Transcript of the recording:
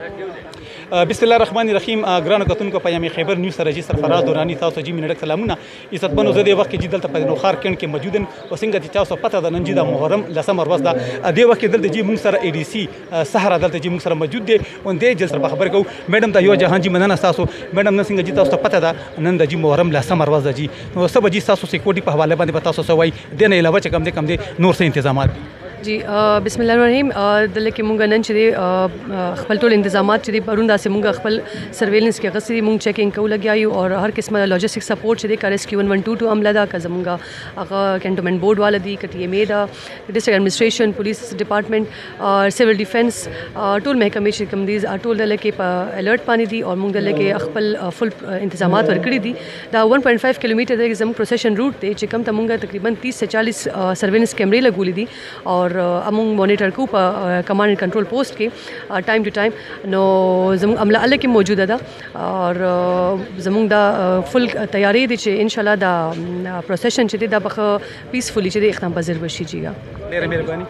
बिस्मिल्लाहिर्रहमानिर्रहीम ګرانو کتونکو په یامې خیبر نیوز سره جی سرفراز دورانی تاسو جی منډک سلامونه عزتمنو زه د وخت کې دلته په نوخار کڼ کې موجود یم او څنګه چې تاسو پته ده نن جی د محرم لسم ورځ ده د وخت کې دلته جی موږ سره ای ډي سي سحر دلته جی موږ سره موجود دی او د جل سره خبر کو میډم ته یو جهان جی مننه تاسو میډم نن څنګه جی تاسو پته ده نن د جی محرم لسم ورځ ده جی نو سبا جی تاسو سکیورټي په حواله باندې تاسو سوای د نه علاوه چې کم دي نور څه تنظیمات जी बिस्मिल्लाह الرحیم دلته کې مونږ نن چې خپل ټول انتظامات چې پرون داسې مونږ خپل سرویلنس کې غسري مونږ چیکینګ کو لګیایو او هر قسمه لوجستیک سپورټ چې د ریسکیو 112 عمله دا که زمونږ هغه کینټونمنت بورډ والا دی کټي ایم ای دا ډسټرکټ ایڈمنسټریشن پولیس ډپارټمنټ سیول ډیفنس ټول محکمې چې کوم دي ټول دلته کې په الرټ باندې دي او مونږ دلته کې خپل فل انتظامات ورکړي دي دا 1.5 کیلومتر د زموږ پروسیشن روټ دی چې کوم ته مونږ تقریبا 30 سے 40 سرویلنس کیمرې لګولې دي اور امونږ مانیټر کو په کمانډ اینڈ کنټرول پوسټ کې ټایم ټو ټایم نو زموږ عمله الله کې موجوده ده اور زموږ دا فل تیاری دي چې ان شاء الله دا پروسیشن چې دا بخ پیسفولي چې د اختتام پذیر وشي جیګا ډیره مهرباني